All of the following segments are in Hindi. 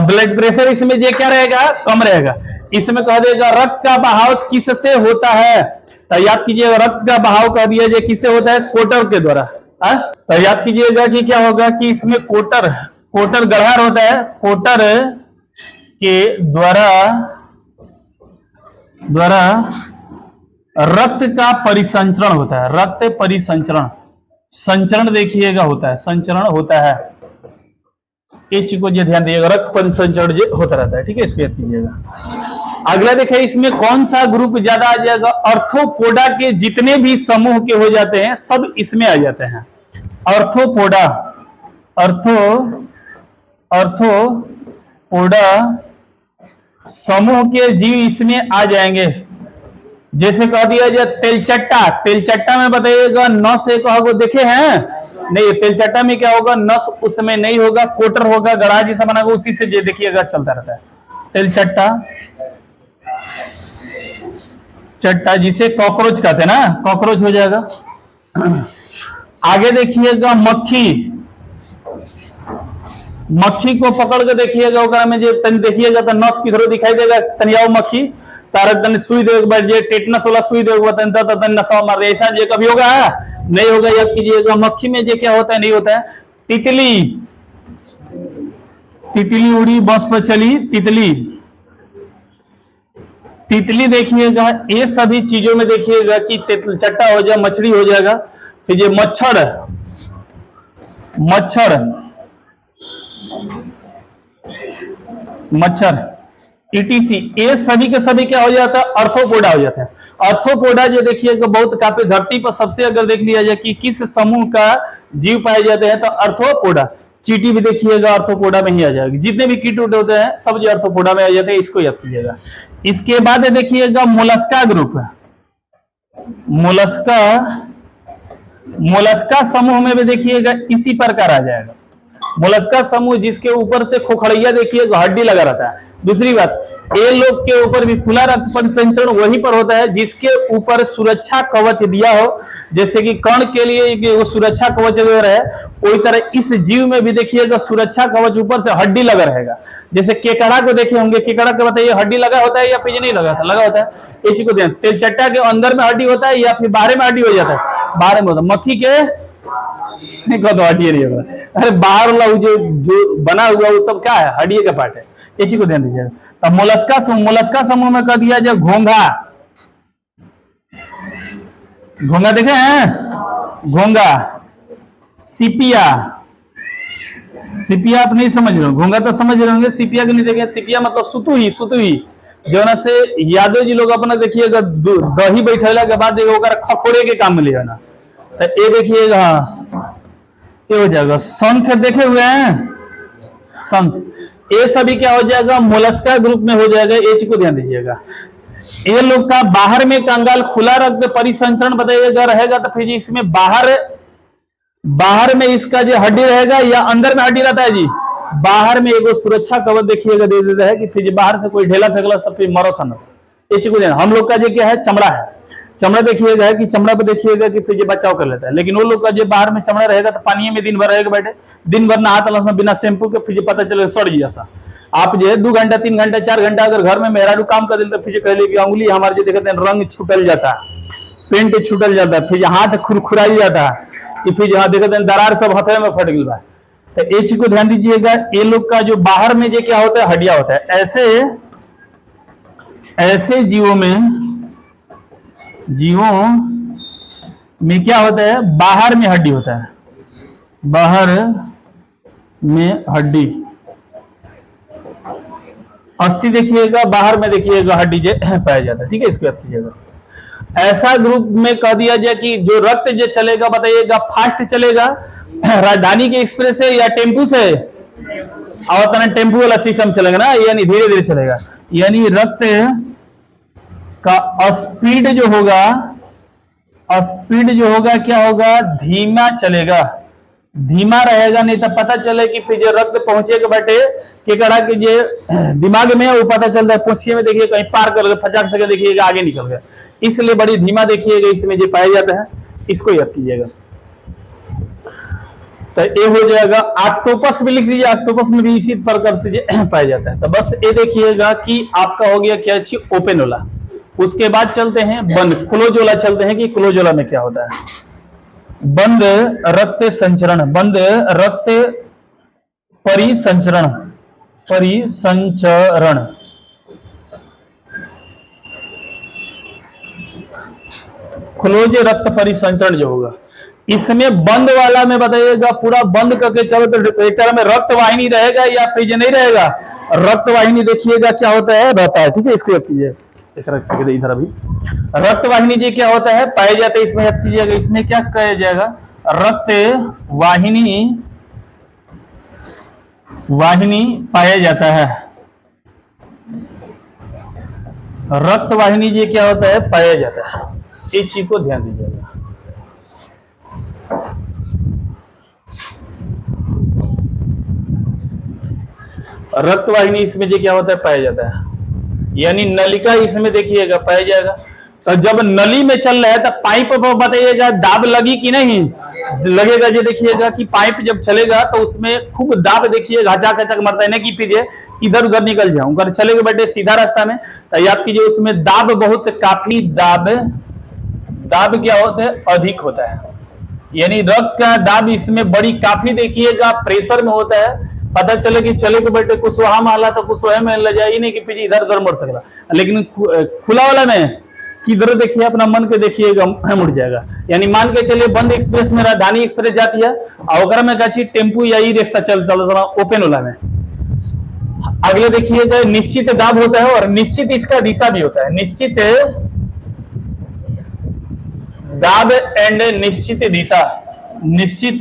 ब्लड प्रेशर इसमें ये क्या रहेगा, कम रहेगा। इसमें कह देगा रक्त का बहाव किससे होता है, तो याद कीजिएगा रक्त का बहाव कह दिया जाए किससे होता है, कोटर के द्वारा। तो याद कीजिएगा कि क्या होगा कि इसमें कोटर गढ़ार होता है, कोटर के द्वारा रक्त का परिसंचरण होता है, रक्त परिसंचरण, संचरण देखिएगा होता है, संचरण होता है। ये चीज को ध्यान दिएगा, रक्त परिसंचरण होता रहता है, ठीक है, इसको याद कीजिएगा। अगला देखिए इसमें कौन सा ग्रुप ज्यादा आ जाएगा, आर्थ्रोपोडा के जितने भी समूह के हो जाते हैं सब इसमें आ जाते हैं। आर्थ्रोपोडा समूह के जीव इसमें आ जाएंगे। जैसे कह दिया जाए तेलचट्टा में बताइएगा नस एक होगा, देखे हैं नहीं, तेलचट्टा में क्या होगा, नस उसमें नहीं होगा, कोटर होगा, गड़ा जैसा बना होगा, उसी से देखिएगा चलता रहता है। चट्टा जिसे कॉकरोच कहते हैं ना, कॉकरोच हो जाएगा। आगे देखिएगा मक्खी को पकड़ के देखिएगा, ओकरा में जो तन देखिएगा तो नस किधरो दिखाई देगा, तनियाओ मक्खी तारक तन सुई दे जे टेटनस वाला सुई दे तन तन नसा मार दे, ऐसा जे कभी होगा नहीं होगा। याद कीजिएगा मक्खी में जो क्या होता है, नहीं होता है। तितली उड़ी बस पर चली, तितली देखिएगा, ये सभी चीजों में देखिएगा कि चट्टा हो जाए, मछली हो जाएगा। फिर ये मच्छर ETC, ये सभी के सभी क्या हो जाता है, आर्थ्रोपोडा हो जाता है। आर्थ्रोपोडा जो देखिएगा बहुत काफी धरती पर सबसे अगर देख लिया जाए कि किस समूह का जीव पाए जाते हैं तो आर्थ्रोपोडा। चींटी भी देखिएगा आर्थ्रोपोडा में ही आ जाएगी, जितने भी कीट होते हैं सब जो आर्थ्रोपोडा में आ जाते हैं, इसको याद कीजिएगा। इसके बाद देखिएगा मोलस्का ग्रुप, मोलस्का समूह में भी देखिएगा इसी प्रकार आ जाएगा। मोलस्का समूह जिसके ऊपर से खोखड़िया देखिएगा हड्डी लगा रहता है। दूसरी बात, ये लोग के ऊपर भी खुला रक्त परिसंचरण वहीं पर होता है जिसके ऊपर सुरक्षा कवच दिया हो, जैसे कि कर्ण के लिए वो सुरक्षा कवच दे रहा है, वही तरह इस जीव में भी देखिएगा सुरक्षा कवच ऊपर से हड्डी लगा रहेगा। जैसे केकड़ा को देखे होंगे, केकड़ा के बताइए हड्डी लगा होता है या फिर नहीं लगा होता है, ये चीज को ध्यान। तेलचट्टा के अंदर में हड्डी होता है या फिर बाहर में हड्डी हो जाता है, बाहर में होता है। मक्खी के नहीं होगा, अरे बाहर वाला जो बना हुआ वो सब क्या है, हड्डी का पार्ट है, ये चीज को ध्यान दीजिएगा। तो मोलस्का समूह में कर दिया जाए घोंगा देखे हैं, घोंगा, सिपिया आप नहीं समझ रहे हो, घोंगा तो समझ रहे होंगे, सिपिया को नहीं देखे। सिपिया मतलब सुतुही जो ना से यादव जी लोग अपना देखिएगा दही बैठेला के बाद खखोरे के काम में लिया ना, तो ये देखिएगा ये हो जाएगा। शंख देखे हुए हैं, शंख, ये सभी क्या हो जाएगा, मोलस्का ग्रुप में हो जाएगा, ये चीज को ध्यान दीजिएगा। ये लोग का बाहर में कंगाल खुला रक्त परिसंचरण बताइएगा रहेगा, तो फिर इसमें बाहर में इसका जो हड्डी रहेगा या अंदर में हड्डी रहता है जी, बाहर में एगो सुरक्षा कवच देखिएगा दे देता है कि फिर बाहर से कोई ढेला फेंकला तो फिर मरसन। ये चीज को ध्यान। हम लोग का जो क्या है, चमड़ा है, चमड़ा देखिएगा कि चमड़ा पे देखिएगा कि फिर ये बचाव कर लेता है, लेकिन वो लोग का जो बाहर में चमड़ा रहेगा तो पानी में दिन भर रहेगा बैठे, दिन भर नहाता लसा बिना शैम्पू के, फिर पता चले सड़ जैसा। आप जो है 2 घंटा 3 घंटा 4 घंटा अगर घर में मेहरारू काम कर दिल तो फिर कहले कि अंगुली हमारे जो देखते हैं रंग छूटल जाता है, पेंट छूटल जाता है, फिर हाथ खुरखुराई जाता है, फिर जहाँ देखते हैं दरार सब हथे में फट गया। तो ये चीज को ध्यान दीजिएगा। ये लोग का जो बाहर में जो क्या होता है, हड्डियां होता है। ऐसे जीवों में क्या होता है, बाहर में हड्डी होता है, बाहर में हड्डी, अस्थि देखिएगा, बाहर में देखिएगा हड्डी पाया जाता है, ठीक है, इसको याद कीजिएगा। ऐसा ग्रुप में कह दिया जाए कि जो रक्त जो चलेगा बताइएगा फास्ट चलेगा, राजधानी के एक्सप्रेस से या टेम्पू से, और टेम्पू वाला सिस्टम चलेगा ना, यानी धीरे धीरे चलेगा, यानी रक्त का स्पीड जो होगा क्या होगा, धीमा चलेगा, धीमा रहेगा। नहीं तो पता चले कि फिर जो रक्त पहुंचेगा बैठे केकड़ा के जो दिमाग में वो पता चलता है पूंछिए में देखिए कहीं पार कर फचाक सके देखिएगा आगे निकल गया, इसलिए बड़ी धीमा देखिएगा इसमें जो पाया जाता है, इसको याद कीजिएगा। तो ये हो जाएगा। ऑक्टोपस भी लिख लीजिए, ऑक्टोपस में भी इसी प्रकार से पाया जाता है। तो बस ये देखिएगा कि आपका हो गया क्या चीज, ओपन वाला। उसके बाद चलते हैं बंद, क्लोज वाला चलते हैं कि क्लोज वाला में क्या होता है। बंद रक्त संचरण, बंद रक्त परिसंचरण, परिसंचरण। क्लोज रक्त परिसंचरण जो होगा, इसमें बंद वाला में बताइएगा पूरा बंद करके चलो तो एक तरह में रक्त वाहिनी रहेगा या फिर नहीं रहेगा। रक्त वाहिनी देखिएगा क्या होता है, रहता है। ठीक है, इसको याद कीजिए, इधर अभी रक्त वाहिनी जी क्या होता है, पाए जाते हैं। इसमें याद कीजिएगा, इसमें क्या कहा जाएगा, रक्त वाहिनी, वाहिनी पाया जाता है। रक्त वाहिनी जी क्या होता है, पाया जाता है। इस चीज को ध्यान दीजिएगा। रक्त वाहिनी इसमें जो क्या होता है, पाया जाता है। यानी नलिका इसमें देखिएगा पाया जाएगा। तो जब नली में चल रहा है तो पाइप पर बताइएगा दाब लगी कि नहीं लगेगा। जो देखिएगा कि पाइप जब चलेगा तो उसमें खूब दाब देखिएगा, हचाक हचाक मरता है, नहीं कि फिर इधर उधर निकल जाऊं। अगर चलेगा बैठे सीधा रास्ता में तो याद कीजिए उसमें दाब बहुत, काफी दाब, दाब क्या होता है, अधिक होता है। यानी रक्त का दाब इसमें बड़ी काफी देखिएगा प्रेशर में होता है। पता चले कि चले को बैठे कुछ वहां माला तो कुछ वह में ले जाए, नहीं कि फिर इधर उधर मर सकता। लेकिन खुला वाला में किधर देखिए, अपना मन के देखिएगा मुड़ जाएगा। यानी मान के चलिए बंद एक्सप्रेस में राजधानी एक्सप्रेस जाती है और में कची टेम्पू या ई रिक्शा चल ओपन वाला में। अगले देखिएगा निश्चित दाब होता है और निश्चित इसका दिशा भी होता है। निश्चित दाब एंड निश्चित दिशा, निश्चित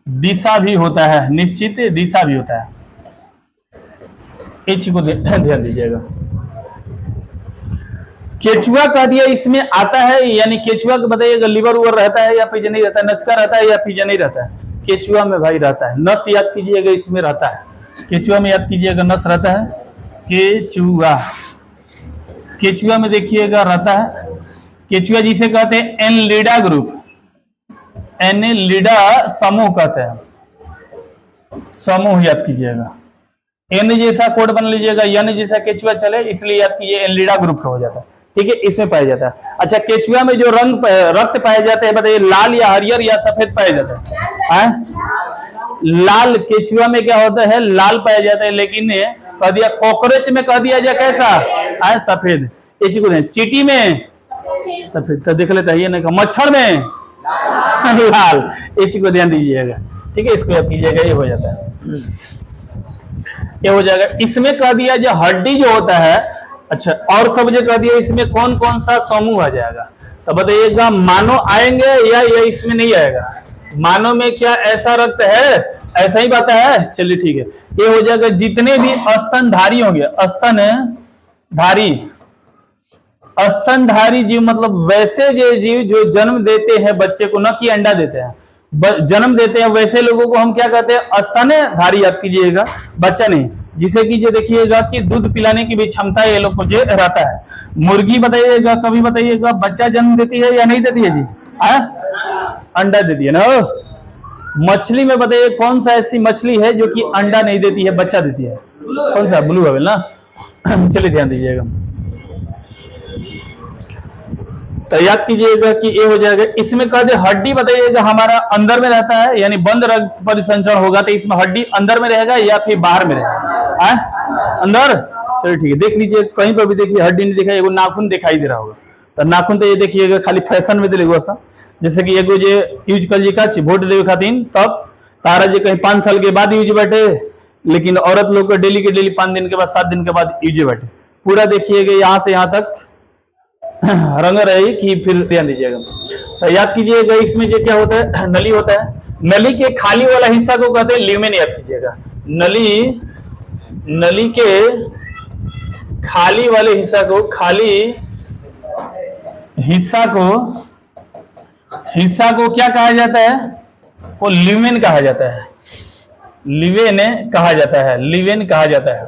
दिशा भी होता है, निश्चित दिशा भी होता है। इस चीज को ध्यान दीजिएगा। केचुआ कह दिया इसमें आता है, यानी केचुआ को बताइएगा लिवर उवर रहता है या फिर नहीं रहता है, नचका रहता है या फिर नहीं रहता है। केचुआ में भाई रहता है, नस याद कीजिएगा इसमें रहता है। केचुआ में याद कीजिएगा नस रहता है। केचुआ, केचुआ में देखिएगा रहता है। केचुआ जिसे कहते हैं एनलिडा ग्रुप, एनलिडा समूह कहते हैं, समूह याद कीजिएगा। एन जैसा कोड बन लीजिएगा, एन जैसा केचुआ चले इसलिए याद कीजिए एनलिडा ग्रुप का हो जाता है। ठीक है, इसमें पाया जाता है। अच्छा, केचुआ में जो रंग रक्त पाए जाते हैं बताइए, लाल या हरियर या सफेद पाया जाता है? लाल केचुआ में क्या होता है, लाल पाया जाता है। लेकिन कह दिया कॉकरोच में कह दिया जाए कैसा, सफेद। ये चीज चींटी में सफेद, तो देख लेता है। ये नहीं, मच्छर में लाल। ये चीज को ध्यान दीजिएगा। ठीक है, इसको याद कीजिएगा, ये हो जाता है, ये हो जाएगा। इसमें कह दिया जो हड्डी जो होता है, अच्छा और सब जो कह दिया इसमें कौन कौन सा समूह आ जाएगा, तो बताइएगा। मानव आएंगे या इसमें नहीं आएगा? मानव में क्या ऐसा रक्त है, ऐसा ही बात है। चलिए ठीक है, ये हो जाएगा। जितने भी स्तनधारी होंगे, स्तनधारी, स्तनधारी जीव मतलब वैसे जीव जो जन्म देते हैं बच्चे को, न कि अंडा देते हैं, जन्म देते हैं, वैसे लोगों को हम क्या कहते हैं, स्तनधारी। याद कीजिएगा, बच्चा नहीं, जिसे कि जो देखिएगा कि दूध पिलाने की भी क्षमता ये लोग को जो रहता है। मुर्गी बताइएगा, कभी बताइएगा बच्चा जन्म देती है या नहीं देती है जी? अंडा देती है ना। मछली में बताइए कौन सा ऐसी मछली है जो कि अंडा नहीं देती है, बच्चा देती है? कौन सा? ब्लू व्हेल ना। चलिए ध्यान दीजिएगा, तो याद कीजिएगा कि ये हो जाएगा। इसमें कह दे हड्डी बताइएगा हमारा अंदर में रहता है, यानी बंद रक्त परिसंचरण होगा तो इसमें हड्डी अंदर में रहेगा या फिर बाहर में रहेगा? अंदर। चलिए ठीक है, देख लीजिए कहीं पर भी देखिए हड्डी नहीं दिखाई, एगो नाखून दिखाई दे रहा होगा। तो नाखून तो ये देखिएगा खाली फैशन में दिलेगा सा, जैसे कि एगो जो यूज कर जी का वोट देवे खातिर, तब तारा जो कहीं 5 साल के बाद यूज बैठे, लेकिन औरत लोग को डेली के डेली 5 दिन के बाद 7 दिन के बाद यूज बैठे। पूरा देखिएगा यहाँ से यहाँ तक रंग रही कि फिर ध्यान दीजिएगा। तो याद कीजिएगा इसमें जो क्या होता है, नली होता है। नली के खाली वाला हिस्सा को कहते हैं ल्यूमेन। याद कीजिएगा, नली के खाली वाले हिस्सा को, खाली हिस्सा को क्या कहा जाता है? वो ल्यूमेन कहा जाता है, लिवेन कहा जाता है, लिवेन कहा जाता है,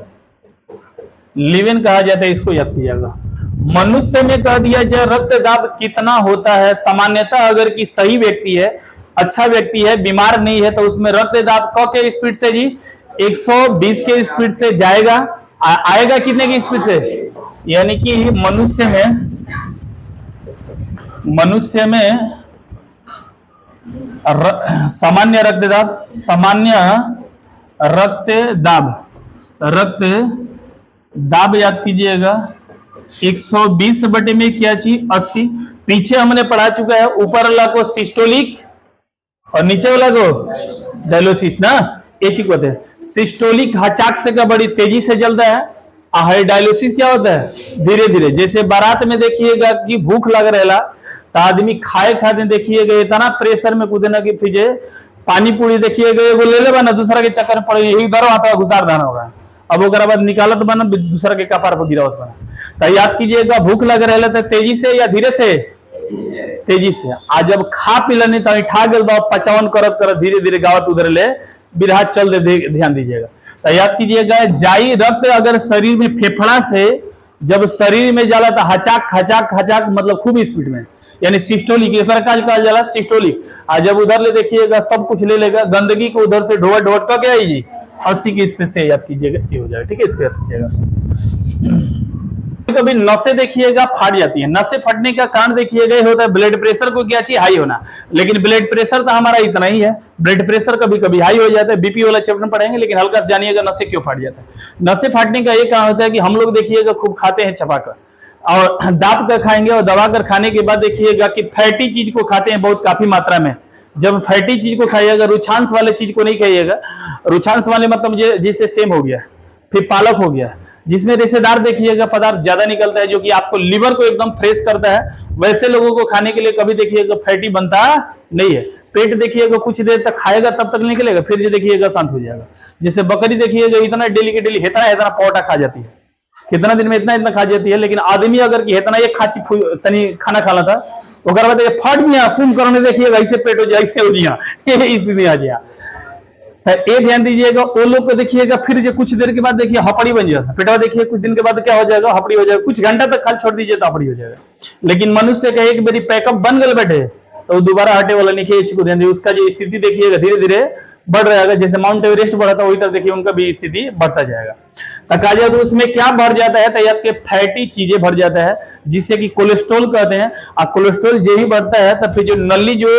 लिवेन कहा जाता है। इसको याद कीजिएगा। मनुष्य में कह दिया जाए रक्त दाब कितना होता है, सामान्यतः अगर कि सही व्यक्ति है अच्छा व्यक्ति है, बीमार नहीं है, तो उसमें रक्त दाब क के स्पीड से जी 120 के स्पीड से जाएगा। आएगा कितने की स्पीड से? यानी कि मनुष्य में सामान्य रक्त दाब याद कीजिएगा 120 बटे में क्या चीज 80। पीछे हमने पढ़ा चुका है, ऊपर वाला को सिस्टोलिक और नीचे वाला को डायलिसिस ना, ये चीज होते हैं। सिस्टोलिक हचाक से का बड़ी तेजी से जलता है, और डायलिसिस क्या होता है धीरे धीरे। जैसे बारात में देखिएगा कि भूख लग रहेला तो आदमी खाए खाते देखिएगा इतना प्रेशर में कूदे ना कि फिर पानी पूरी देखिएगा एगो ले लेबा ना, दूसरा के चक्कर में पड़े यही डर आता घुसार दाना होगा। अब ओकरा बाद निकालत बना दूसरा के कपार पर गिरावत बना। तो याद कीजिएगा भूख लग रहा है तेजी से या धीरे से? तेजी से। आज जब खा पी लेनी तो ठा गल बा पचावन करत करत धीरे धीरे गावत उधर ले बिरहा चल दे, ध्यान दीजिएगा। तो याद कीजिएगा जाई रक्त अगर शरीर में फेफड़ा से जब शरीर में जाला तो हचाक हचाक हचाक मतलब खूब स्पीड में, यानी सिस्टोलिक कहा जाला सिस्टोलिक। आज जब उधर ले देखिएगा सब कुछ ले लेगा, गंदगी को उधर से ढोवट ढोवट करके आई जी 80 की स्पीड से याद कीजिएगा, ये हो जाएगा। ठीक है, इसको याद कीजिएगा। कभी नसें देखिएगा फट जाती है। नसें फटने का कारण देखिएगा होता है ब्लड प्रेशर को क्या चाहिए हाई होना, लेकिन ब्लड प्रेशर तो हमारा इतना ही है। ब्लड प्रेशर कभी कभी हाई हो जाता है, बीपी वाला चैप्टर पढ़ेंगे, लेकिन हल्का से जानिएगा नसें क्यों फट जाता है। नसें फटने का एक कारण होता है कि हम लोग देखिएगा खूब खाते हैं चबाकर और दाब कर खाएंगे, और दबा कर खाने के बाद देखिएगा कि फैटी चीज को खाते हैं बहुत काफी मात्रा में। जब फैटी चीज को खाइएगा, रुचांश वाले चीज को नहीं खाइएगा। रुचांश वाले मतलब जैसे सेम हो गया, फिर पालक हो गया, जिसमें रेशेदार देखिएगा पदार्थ ज्यादा निकलता है जो कि आपको लीवर को एकदम फ्रेश करता है, वैसे लोगों को खाने के लिए कभी देखिएगा फैटी बनता नहीं है। पेट देखिएगा कुछ देर तक खाएगा तब तक निकलेगा, फिर जो देखिएगा शांत हो जाएगा। जैसे बकरी देखिएगा इतना डेली के डेली इतना पौटा खा जाती है, कितना दिन में इतना खा जाती है, लेकिन आदमी अगर इतना एक खाची तनी खाना खाना था ओकर बाद फट गया कुंभकर्ण देखिएगा ऐसे पेट हो जाए, ऐसे हो गया, ये स्थिति आ गया। ये ध्यान दीजिएगा। वो लोग को देखिएगा फिर जो कुछ देर के बाद देखिए हपड़ी बन जाएगा पेटवा, देखिए कुछ दिन के बाद क्या हो जाएगा हपड़ी हो जाएगा, कुछ घंटा तक खाली छोड़ दीजिए तो हपड़ी हो जाएगा। लेकिन मनुष्य का एक बारी पैकअप बन गए बैठे तो दोबारा हटे वाला नहीं, को ध्यान दीजिए। उसका जो स्थिति देखिएगा धीरे धीरे बढ़ रहेगा, जैसे माउंट एवरेस्ट बढ़ा था वही तरह देखिए उनका भी स्थिति बढ़ता जाएगा। तो कहा जाए तो उसमें क्या बढ़ जाता है, तो याद के फैटी चीजें बढ़ जाता है जिससे कि कोलेस्ट्रॉल कहते हैं। और कोलेस्ट्रॉल जो ही बढ़ता है तब फिर जो नली जो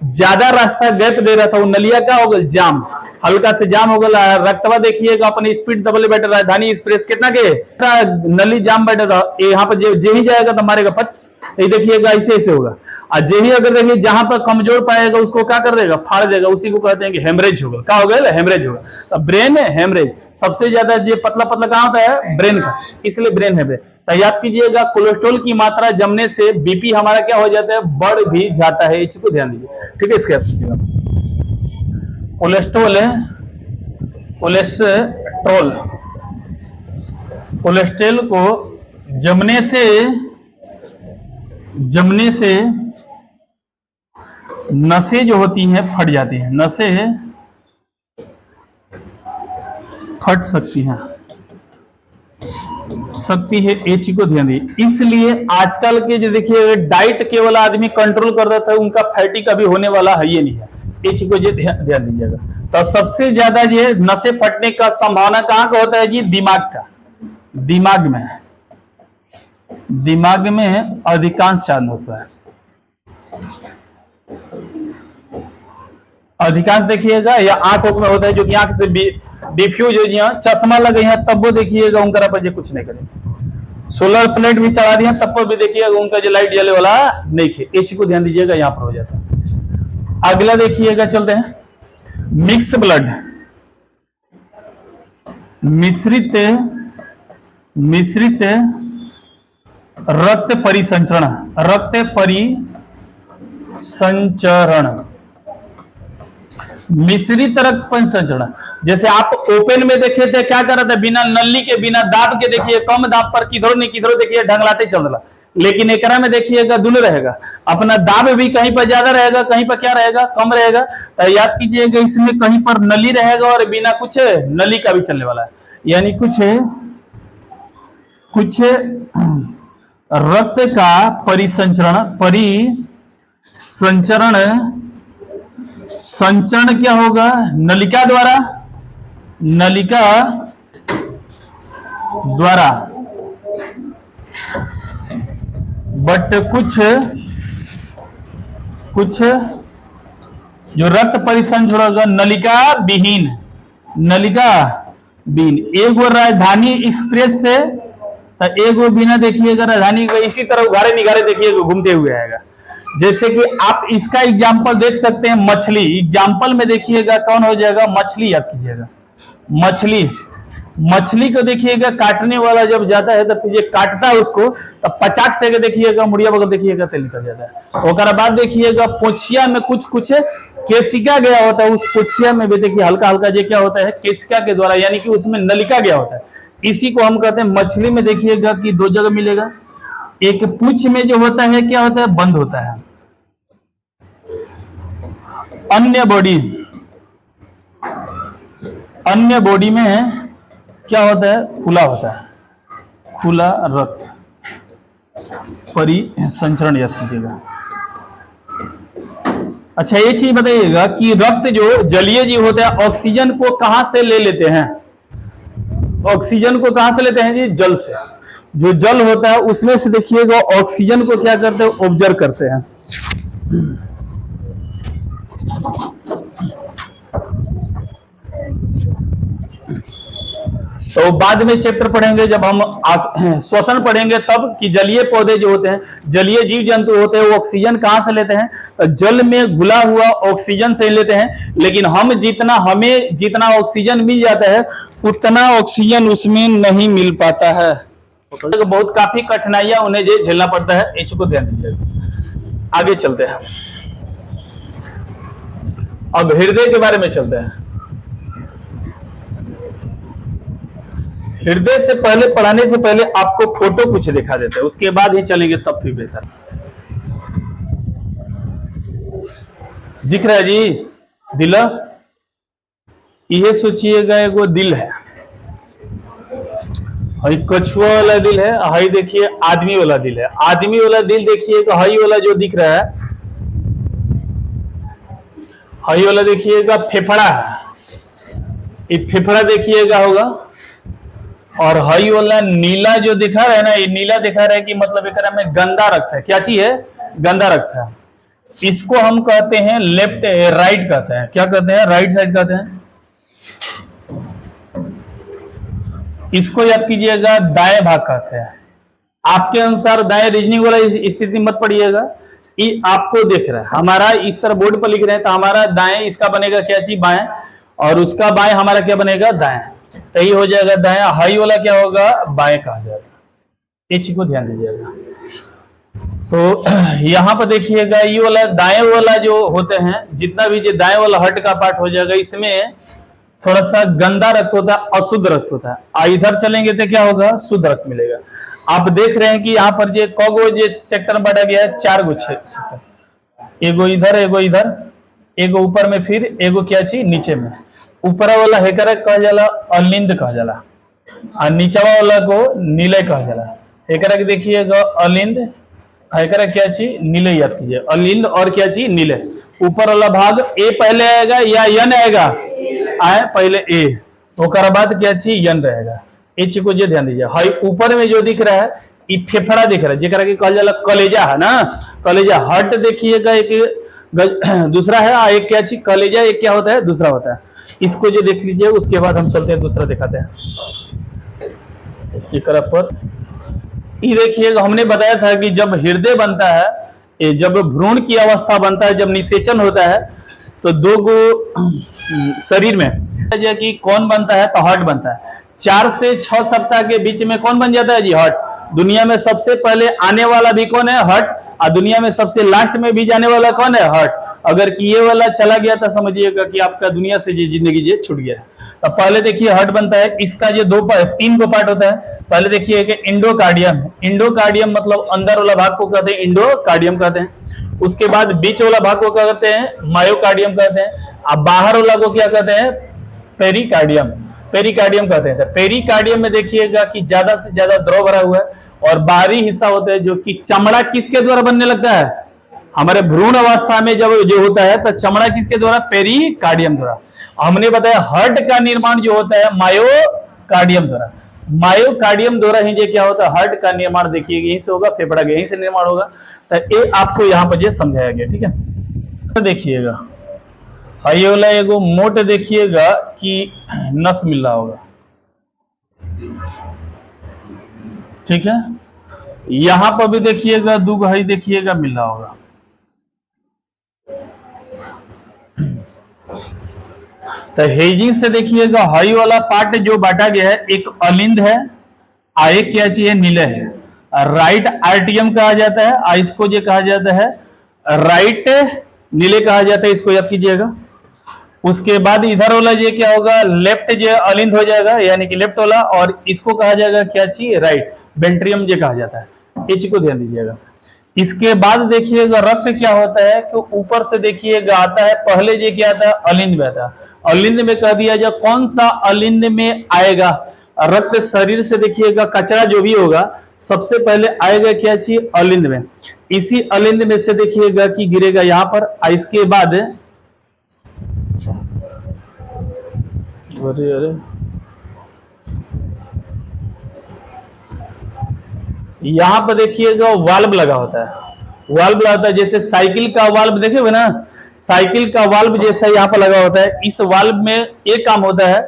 ज्यादा रास्ता गैप दे रहा था वो नलिया क्या होगा जाम, हल्का से जाम हो गया। रक्तवा देखिएगा अपने स्पीड दबले बैठे, राजधानी एक्सप्रेस कितना के नली जाम बैठा था, यहाँ पर जे ही जाएगा तो मारेगा पच, ये देखिएगा ऐसे ऐसे होगा। और जे ही अगर देखिए जहां पर कमजोर पाएगा उसको क्या कर देगा फाड़ देगा, उसी को कहते हैं कि हेमरेज होगा। क्या होगा हेमरेज होगा। तो ब्रेन है हेमरेज सबसे ज्यादा जो पतला पतला कहां होता है ब्रेन का, इसलिए ब्रेन हेमरेज। तो याद कीजिएगा कोलेस्ट्रॉल की मात्रा जमने से बीपी हमारा क्या हो जाता है बढ़ भी जाता है, इस को ध्यान दीजिए। ठीक है, इसके याद कीजिएगा। कोलेस्ट्रॉल को जमने से नसें जो होती हैं फट जाती हैं, नसें फट सकती है, ये चीज को ध्यान दिए। इसलिए आजकल के जो देखिए डाइट केवल आदमी कंट्रोल कर रहा था, उनका फैटी कभी होने वाला है ये नहीं है, ये चीज को ध्यान दीजिएगा। तो सबसे ज्यादा ये नसें फटने का संभावना कहाँ का होता है जी दिमाग का, दिमाग में अधिकांश चांद होता है। अधिकांश देखिएगा या आंखों में होता है, जो कि आंख से डिफ्यूज हो गया, चश्मा लगे हैं तब वो देखिएगा उनका पर कुछ नहीं करे। सोलर प्लेट भी चढ़ा दिया तब पर भी देखिएगा उनका जो लाइट जले वाला नहीं खे, ये चीज को ध्यान दीजिएगा, यहाँ पर हो जाता है। अगला देखिएगा चलते हैं मिक्स ब्लड, मिश्रित रक्त मिश्रित रक्त परिसंचरण। जैसे आप ओपन में देखे थे क्या कर रहा था, बिना नली के बिना दाब के देखिए कम दाब पर किधरो नहीं किधरो देखिए ढंगलाते चल रहा, लेकिन एकरा में देखिएगा दुनू रहेगा, अपना दाब भी कहीं पर ज्यादा रहेगा कहीं पर क्या रहेगा कम रहेगा। तो याद कीजिएगा इसमें कहीं पर नली रहेगा और बिना कुछ नली का भी चलने वाला है, यानी कुछ रक्त का परिसंचरण संचरण क्या होगा? नलिका द्वारा, नलिका द्वारा। बट कुछ जो रक्त परिसंचरण होगा नलिका विहीन, नलिका विहीन। एगो राजधानी एक्सप्रेस से तो एगो बिना देखिएगा राजधानी इसी तरह उघाड़े निगारे देखिएगा घूमते हुए आएगा। जैसे कि आप इसका एग्जाम्पल देख सकते हैं, मछली। एग्जाम्पल में देखिएगा कौन हो जाएगा? मछली याद कीजिएगा। मछली, मछली को देखिएगा काटने वाला जब जाता है तो फिर ये काटता है उसको, तब पचाक से देखिएगा मुड़िया बगल देखिएगा तेल निकल जाता है। ओकर बाद देखिएगा पोछिया में कुछ केसिका गया होता है, उस पोछिया में भी देखिए हल्का हल्का ये क्या होता है? केसिका के द्वारा, यानी कि उसमें नलिका गया होता है। इसी को हम कहते हैं मछली में देखिएगा कि दो जगह मिलेगा। एक पूंछ में जो होता है क्या होता है? बंद होता है। अन्य बॉडी में क्या होता है? खुला होता है, खुला रक्त परिसंचरण याद कीजिएगा। अच्छा एक चीज बताइएगा कि रक्त जो जलीय जीव होते हैं ऑक्सीजन को कहां से ले लेते हैं? ऑक्सीजन को कहां से लेते हैं जी? जल से। जो जल होता है उसमें से देखिएगा ऑक्सीजन को क्या करते हैं? ऑब्जर्व करते हैं। तो बाद में चैप्टर पढ़ेंगे जब हम श्वसन पढ़ेंगे तब, कि जलीय पौधे जो होते हैं, जलीय जीव जंतु होते हैं, वो ऑक्सीजन कहां से लेते हैं? तो जल में घुला हुआ ऑक्सीजन से लेते हैं। लेकिन हमें जितना ऑक्सीजन मिल जाता है उतना ऑक्सीजन उसमें नहीं मिल पाता है। तो बहुत काफी कठिनाइयां उन्हें झेलना पड़ता है, इसको ध्यान दीजिएगा। आगे चलते हैं, अब हृदय के बारे में चलते हैं। हृदय से पहले, पढ़ाने से पहले आपको फोटो कुछ दिखा देते हैं, उसके बाद ही चलेंगे तब फिर बेहतर। दिख रहा है जी दिल? ये सोचिएगा एगो दिल है, हई कछुआ वाला दिल है, हई देखिए आदमी वाला दिल है। आदमी वाला दिल देखिएगा, हई वाला जो दिख रहा है, हई वाला देखिएगा फेफड़ा है, ये फेफड़ा देखिएगा होगा। और हई वाला नीला जो दिखा रहा है ना, ये नीला दिखा रहा है कि मतलब एक में गंदा रक्त है। क्या चीज है? गंदा रक्त है। इसको हम कहते हैं लेफ्ट, राइट कहते हैं। क्या कहते हैं? राइट साइड कहते हैं। इसको याद कीजिएगा दाएं भाग कहते हैं। आपके अनुसार दाएं रीजनिंग वाला स्थिति मत पढ़िएगा, ये आपको देख रहा है। हमारा इस तरह बोर्ड पर लिख रहे हैं तो हमारा दाएं इसका बनेगा क्या चीज? बाएं, और उसका बाएं हमारा क्या बनेगा? दाएं। तो ये हो जाएगा दाएं। हाई वाला क्या होगा? बाएं कहा जाएगा। इस चीज को ध्यान दीजिएगा। तो यहाँ पर देखिएगा ये वाला दाएं वाला जो होते हैं, जितना भी जो दाएं वाला हट का पार्ट हो जाएगा, इसमें थोड़ा सा गंदा रक्त होता है, अशुद्ध रक्त होता है। इधर चलेंगे तो क्या होगा? शुद्ध रक्त मिलेगा। आप देख रहे हैं कि यहाँ पर जो कगो जो सेक्टर बांटा गया है, 4 गो सेक्टर, एगो इधर, एगो इधर, एगो ऊपर में, फिर एगो क्या चीज नीचे में। ऊपर वाला हेकर कहा जाला अलिंद कहा जाला, और नीचवा वाला को नीले कहा जाला। हेकर के देखिएगा अलिंद, हेकर क्या चीज? नीले याद कीजिए। अलिंद और क्या चीज? नीले। ऊपर वाला भाग ए पहले आएगा या यन आएगा? आए पहले ए, ओकर बाद क्या चीज? यन रहेगा। ये चीज को ध्यान दीजिए। हाई ऊपर में जो दिख रहा है ये फेफड़ा दिख रहा है, जेकरा के कहल जाला कलेजा है ना। कलेजा हट देखिएगा एक दूसरा है, एक क्या चीज? कलेजा। एक क्या होता है? दूसरा होता है। इसको जो देख लीजिए, उसके बाद हम चलते हैं दूसरा दिखाते हैं। पर ये देखिएगा, हमने बताया था कि जब हृदय बनता है, जब भ्रूण की अवस्था बनता है, जब निषेचन होता है, तो 2 गो शरीर में कि कौन बनता है? तो हार्ट बनता है। 4 से 6 सप्ताह के बीच में कौन बन जाता है जी? हार्ट। दुनिया में सबसे पहले आने वाला भी कौन है? हार्ट। और दुनिया में सबसे लास्ट में भी जाने वाला कौन है? हार्ट। अगर कि ये वाला चला गया तो समझिएगा कि आपका दुनिया से जिंदगी छूट गया है। तो पहले देखिए हार्ट बनता है, इसका जो 3 गो पार्ट होता है। पहले देखिए कि इंडोकार्डियम। इंडोकार्डियम मतलब अंदर वाला भाग को कहते हैं इंडोकार्डियम कहते हैं। उसके बाद बीच वाला भाग को क्या कहते हैं? मायोकार्डियम कहते हैं। अब बाहर वाला को क्या कहते हैं? पेरिकार्डियम। पेरिकार्डियम कहते हैं। पेरिकार्डियम में देखिएगा कि ज्यादा से ज्यादा द्रव भरा हुआ है, और बाहरी हिस्सा होता है जो कि चमड़ा किसके द्वारा बनने लगता है? हमारे भ्रूण अवस्था में जब जो होता है तो चमड़ा किसके द्वारा, पेरिकार्डियम द्वारा। हमने बताया हार्ट का निर्माण जो होता है मायोकार्डियम द्वारा। मायोकार्डियम द्वारा ही क्या होता है, हार्ट का निर्माण देखिए यहीं से होगा, फेफड़ा का यहीं से निर्माण होगा। तो ये आपको यहाँ पर ये समझाया गया, ठीक है। तो देखिएगा ये वाला एगो मोट देखिएगा कि नस मिल रहा होगा, ठीक है। यहां पर भी देखिएगा दो हई देखिएगा मिल रहा होगा। तो हेजिंग से देखिएगा हई वाला पार्ट जो बांटा गया है, एक अलिंद है और एक क्या चाहिए, नीले है। राइट आर्टियम कहा जाता है और इसको जो कहा जाता है राइट नीले कहा जाता है, इसको याद कीजिएगा। उसके बाद इधर वाला ये क्या होगा, लेफ्ट जो अलिंद हो जाएगा, यानी कि लेफ्ट वाला, और इसको कहा जाएगा क्या चाहिए, राइट वेंट्रियम जो कहा जाता है। इस चीज को ध्यान दीजिएगा। इसके बाद देखिएगा रक्त क्या होता है कि ऊपर से देखिएगा आता है, पहले ये क्या आता है, अलिंद में आता है। अलिंद में कह दिया जाए कौन सा अलिंद में आएगा रक्त, शरीर से देखिएगा कचरा जो भी होगा सबसे पहले आएगा क्या चाहिए, अलिंद में। इसी अलिंद में से देखिएगा कि गिरेगा यहां पर। इसके बाद अरे यहां पर देखिएगा वाल्व लगा होता है। वाल्व लगा होता है जैसे साइकिल का वाल्व देखे हुए ना, साइकिल का वाल्व जैसा यहाँ पर लगा होता है। इस वाल्व में एक काम होता है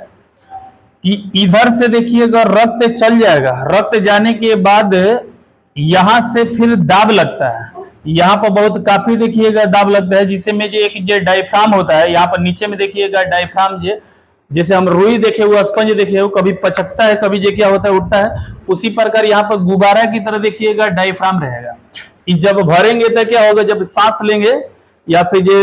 कि इधर से देखिएगा रक्त चल जाएगा, रक्त जाने के बाद यहां से फिर दाब लगता है। यहाँ पर बहुत काफी देखिएगा दाब लगता है, जिससे में जो एक जो डायफ्राम होता है, यहाँ पर नीचे में देखिएगा डायफ्राम जो, जैसे हम रुई देखे हुए, स्पंज देखे हुए, कभी पचकता है कभी जो क्या होता है उठता है, उसी प्रकार यहाँ पर गुब्बारा की तरह देखिएगा डायफ्राम रहेगा। जब भरेंगे तो क्या होगा, जब सांस लेंगे या फिर जो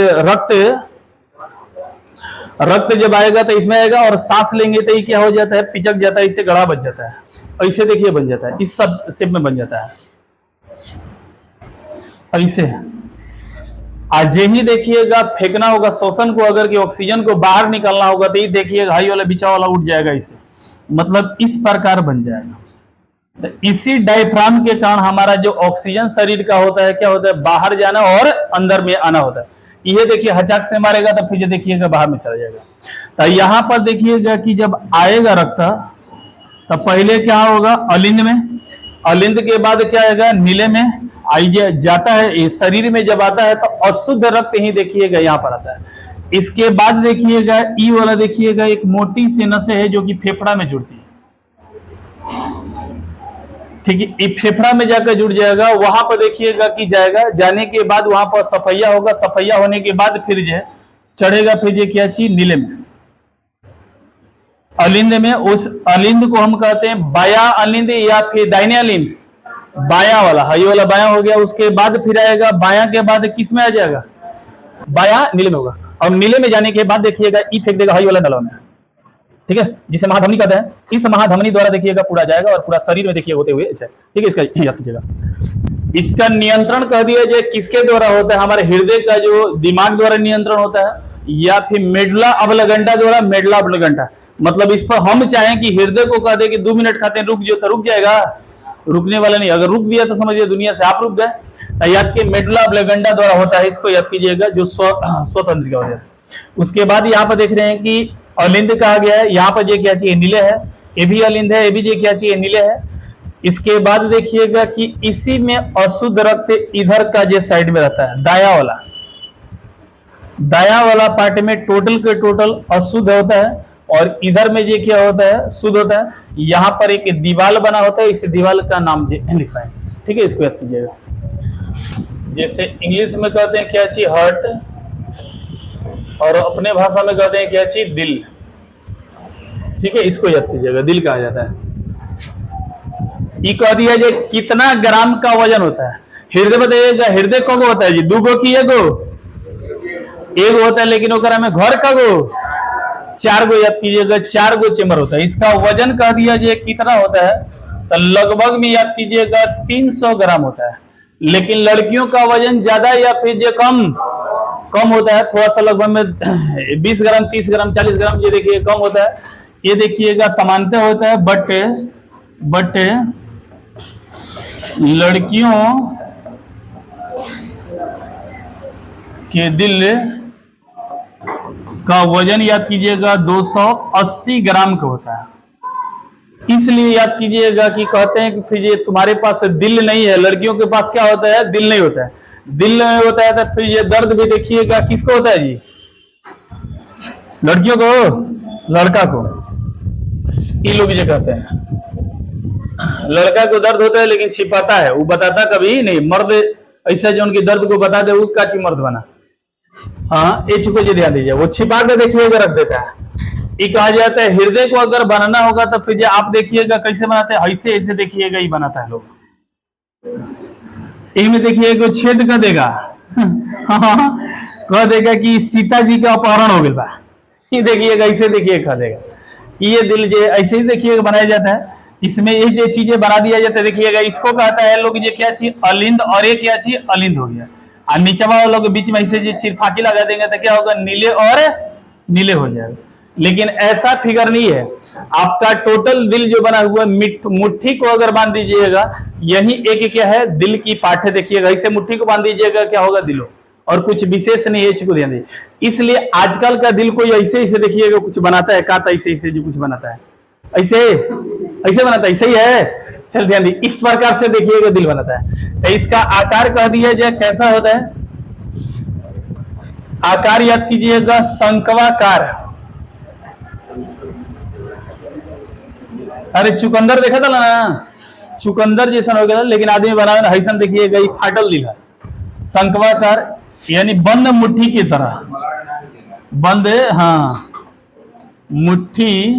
रक्त जब आएगा तो इसमें आएगा, और सांस लेंगे तो ये क्या हो जाता है, पिचक जाता है, इससे गड़ा बन जाता है, ऐसे देखिए बन जाता है, इस सब शेप में बन जाता है ऐसे। आज ही देखिएगा फेंकना होगा शोषण को, अगर कि ऑक्सीजन को बाहर निकालना होगा तो ये देखिएगा हाई वाला बिचा वाला उठ जाएगा, इसे मतलब इस प्रकार बन जाएगा। तो इसी डायफ्राम के कारण हमारा जो ऑक्सीजन शरीर का होता है क्या होता है, बाहर जाना और अंदर में आना होता है। ये देखिए हचाक से मारेगा तो फिर देखिएगा बाहर में चला जाएगा। तो यहाँ पर देखिएगा कि जब आएगा रक्त तो पहले क्या होगा, अलिंद में, अलिंद के बाद क्या आएगा, नीले में जाता है। शरीर में जब आता है तो अशुद्ध रक्त ही देखिएगा यहाँ पर आता है। इसके बाद देखिएगा ई वाला देखिएगा एक मोटी सी नसें है जो कि फेफड़ा में जुड़ती है, ठीक है। ये फेफड़ा में जाकर जुड़ जाएगा, वहां पर देखिएगा कि जाएगा, जाने के बाद वहां पर सफैया होगा, सफैया होने के बाद फिर जो चढ़ेगा फिर ये क्या चीज, नीले में, अलिंद में। उस अलिंद को हम कहते हैं बाया अलिंद या फिर दाहिने अलिंद, बाया वाला, हाई वाला बाया हो गया। उसके बाद फिर आएगा बाया के बाद किस में आ जाएगा, बाया नीले में होगा, और नीले में जाने के बाद देखिएगा ई फेंक देगा हाई वाला नलवा में, ठीक है, जिसे महाधमनी कहते हैं। इस महाधमनी द्वारा देखिएगा पूरा जाएगा और पूरा शरीर में देखिए होते हुए, ठीक है, इसका याद कीजिएगा। इसका नियंत्रण कह दिया जाए किसके द्वारा होता है, हमारे हृदय का जो दिमाग द्वारा नियंत्रण होता है, या फिर मेडुला ऑब्लांगेटा द्वारा। मेडुला ऑब्लांगेटा मतलब इस पर हम चाहें कि हृदय को कह दे कि 2 मिनट खाते हैं रुक जो, तो रुक जाएगा, रुकने वाला नहीं। अगर रुक दिया तो समझिए दुनिया से आप रुक गए। याद के मेडुला ऑब्लांगेटा द्वारा होता है, इसको याद कीजिएगा, जो स्वतंत्र का हो जाता है। उसके बाद यहाँ पर देख रहे हैं कि अलिंद कहा गया है, यहाँ पर ये क्या चाहिए, नीले है, ये भी अलिंद है, ये भी ये क्या चाहिए, नीले है। इसके बाद देखिएगा कि इसी में अशुद्ध रक्त इधर का जो साइड में रहता है, दाया वाला, दाया वाला पार्ट में टोटल के टोटल अशुद्ध होता है, और इधर में ये क्या होता है, शुद्ध होता है। यहाँ पर एक दीवाल बना होता है, इस दीवाल का नाम लिखा है, ठीक है, इसको याद कीजिएगा। जैसे इंग्लिश में कहते हैं क्या चाहिए, हार्ट, और अपने भाषा में कहते हैं क्या चाहिए, दिल, ठीक है, इसको याद कीजिएगा, दिल कहा जाता है। ये कह दिया जाए कितना ग्राम का वजन होता है। हृदय बताइएगा, हृदय को होता है जी, 2 गो की एगो होता है, लेकिन ओकरा में घर का गो 4 गो, याद कीजिएगा 4 गो चेम्बर होता है। इसका वजन कह दिया जाए कितना होता है, तो लगभग में याद कीजिएगा 300 ग्राम होता है। लेकिन लड़कियों का वजन ज्यादा या फिर जो कम होता है, थोड़ा सा लगभग में 20 ग्राम, 30 ग्राम, 40 ग्राम, ये देखिए कम होता है। ये देखिएगा समानता होता है, बट कि दिल का वजन याद कीजिएगा 280 ग्राम का होता है। इसलिए याद कीजिएगा कि कहते हैं कि फिर ये तुम्हारे पास दिल नहीं है, लड़कियों के पास क्या होता है, दिल नहीं होता है। दिल नहीं होता है तो फिर ये दर्द भी देखिएगा किसको होता है जी, लड़कियों को, लड़का को। ये लोग ये कहते हैं लड़का को दर्द होता है लेकिन छिपाता है, वो बताता कभी नहीं। मर्द ऐसा जो उनकी दर्द को बता दे वो काची मर्द बना। हाँ, ये चीज को ध्यान दीजिए, वो छिपा के देखिएगा रख देता है। ये कहा जाता है हृदय को अगर बनाना होगा तो फिर आप देखिएगा कैसे बनाते हैं, ऐसे ऐसे देखिएगा ही बनाता है लोग। इनमें देखिएगा छेद कर देगा कह देगा कि सीता जी का अपहरण हो गया, ये देखिएगा ऐसे देखिए कह देगा। ये दिल जो ऐसे ही देखिएगा बनाया जाता है, इसमें ये जो चीजें बना दिया जाता है देखिएगा। इसको कहता है लोग ये क्या चीज, अलिंद, और ये क्या चीज, अलिंद हो गया। और नीचे वाले लोग बीच में ऐसे जो चिरफाकी लगा देंगे तो क्या होगा, नीले और नीले हो जाएगा। लेकिन ऐसा फिगर नहीं है, आपका टोटल दिल जो बना हुआ मुट्ठी को अगर बांध दीजिएगा, यही एक क्या है, दिल की पार्ट है। देखिएगा ऐसे मुट्ठी को बांध दीजिएगा क्या होगा, दिलो, और कुछ विशेष नहीं है, को ध्यान दीजिए। इसलिए आजकल का दिल कोई ऐसे ऐसे देखिएगा कुछ बनाता है, काता ऐसे ऐसे जो कुछ बनाता है, ऐसे ऐसे बनाता है, ऐसे ही है। चल ध्यान दी, इस प्रकार से देखिएगा दिल बनाता है। तो इसका आकार कह दिया जाए कैसा होता है, आकार याद कीजिएगा शंक्वाकार। अरे चुकंदर देखा था ना, चुकंदर जैसा हो गया, लेकिन आदमी बनावे ना हैसन देखिएगा, फाटल दिल है। शंक्वाकार यानी बंद मुट्ठी की तरह, बंद, हाँ, मुट्ठी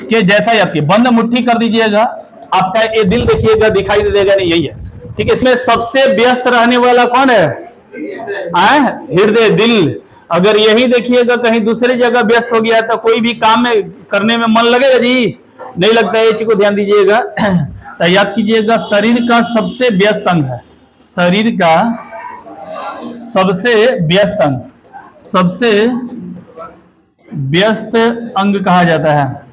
के जैसा ही आपकी बंद मुट्ठी कर दीजिएगा, आपका ये दिल देखिएगा दिखाई दे देगा नहीं, यही है। ठीक है, इसमें सबसे व्यस्त रहने वाला कौन है, हृदय, दिल। अगर यही देखिएगा कहीं दूसरी जगह व्यस्त हो गया तो कोई भी काम में करने में मन लगेगा जी, नहीं लगता है। ये चीज को ध्यान दीजिएगा। तो याद कीजिएगा शरीर का सबसे व्यस्त अंग है, शरीर का सबसे व्यस्त अंग, सबसे व्यस्त अंग कहा जाता है।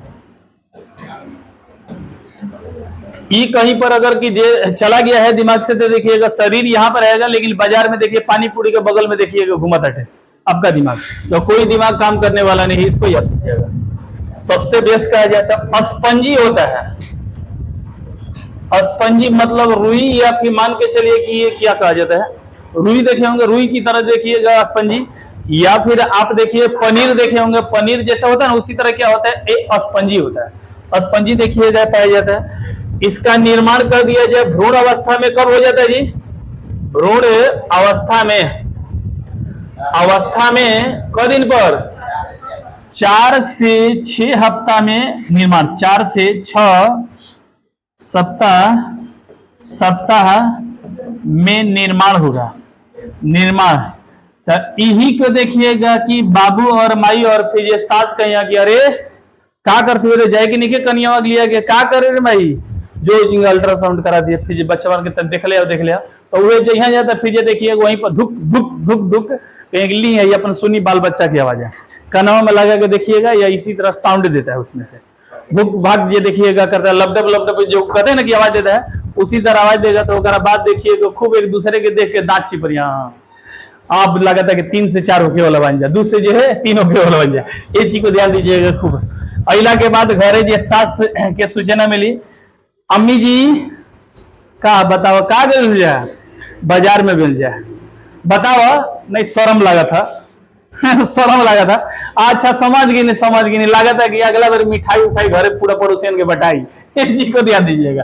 ये कहीं पर अगर कि चला गया है दिमाग से तो देखिएगा शरीर यहाँ पर रहेगा, लेकिन बाजार में देखिए पानी पूरी के बगल में देखिएगा घुमा है आपका दिमाग, तो कोई दिमाग काम करने वाला नहीं, इसको याद कीजिएगा। सबसे व्यस्त कहा जाता है। अस्पंजी होता है, अस्पंजी मतलब रुई, या आपकी मान के चलिए कि ये क्या कहा जाता है, रुई देखे होंगे, रुई की तरह देखिएगा अस्पंजी। या फिर आप देखिए पनीर देखे होंगे, पनीर जैसा होता है ना, उसी तरह क्या होता है, एक अस्पंजी होता है। अस्पंजी देखिएगा पाया जाता है। इसका निर्माण कर दिया जाए भ्रूण अवस्था में, कब हो जाता है जी, भ्रूण अवस्था में, अवस्था में क दिन पर 4 से 6 हफ्ता में निर्माण, 4 से 6 सप्ताह में निर्माण होगा, निर्माण। तो यही को देखिएगा कि बाबू और माई और फिर ये सास कहिया कि अरे का करते हुए जाएगी नहीं के कन्या लिया गया, का करे रे माई, जो अल्ट्रासाउंड करा दिया, फिर बच्चा के देख लिया, तो वो जहाँ जाता फिर देखिए वहीं पर धुक धुक धुक धुक ली है, ये अपन सुनी बाल बच्चा की आवाज है, कानवा में लगा के देखिएगा, या इसी तरह साउंड देता है उसमें से, भुक भाग ये देखिएगा करता है, लपडप लपडप जो कहते हैं ना कि आवाज देता है, उसी तरह आवाज देगा। तो बाद देखिए तो खूब एक दूसरे के देख के दांत छिपरिया, आप लगा था कि 3 से 4 होके वाला बन जाए, दूसरे जो है 3 होके वाला बन जाए। ये चीज को ध्यान दीजिएगा खूब। अला के बाद घरे जो सास के सूचना मिली, अम्मी जी का बताओ का मिल जाए, बाजार में मिल जाए, बताओ, नहीं शर्म लगा था शर्म लगा था, अच्छा समझ गई नहीं लगा था कि अगला बार मिठाई उठाई घरे पूरा पड़ोसियन के बटाई। ये चीज को ध्यान दीजिएगा,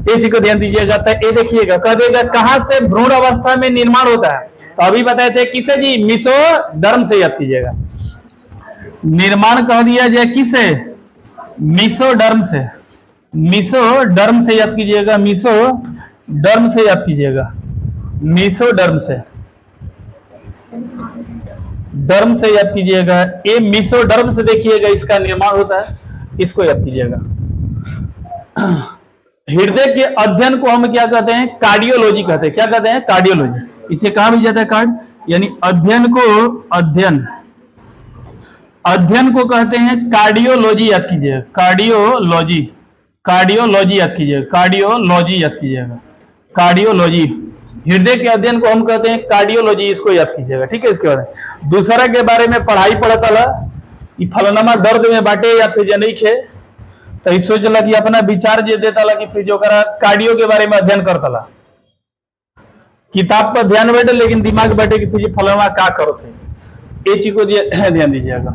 ये चीज को ध्यान दीजिएगा। तो ये देखिएगा कह देगा कहां से भ्रूण अवस्था में निर्माण होता है, तो अभी बताए थे किसे जी, मेसोडर्म से याद कीजिएगा। निर्माण कह दिया जाए किसे, मेसोडर्म से, मेसोडर्म से याद कीजिएगा, मेसोडर्म से याद कीजिएगा, मेसोडर्म से, डर्म से याद कीजिएगा। ये मेसोडर्म से देखिएगा इसका निर्माण होता है, इसको याद कीजिएगा। हृदय के अध्ययन को हम क्या कहते हैं, कार्डियोलॉजी कहते हैं। क्या कहते हैं, कार्डियोलॉजी। इसे कहा भी जाता है कार्ड, यानी अध्ययन को, अध्ययन को कहते हैं कार्डियोलॉजी याद कीजिएगा, कार्डियोलॉजी याद कीजिएगा, कार्डियोलॉजी याद कीजिएगा, कार्डियोलॉजी हृदय के अध्ययन को हम कहते हैं कार्डियोलॉजी, इसको याद कीजिएगा, ठीक है। इसके बाद दूसरा के बारे में पढ़ाई पड़ता फलनमा दर्द में बांटे या फिर जनिक है, तो सोचला कि अपना विचार जे देता कि फिर जो कार्डियो के बारे में अध्ययन करता, किताब पर ध्यान बैठे लेकिन दिमाग बैठे कि फिर फलनमा का करो थे, ये चीज को ध्यान दीजिएगा।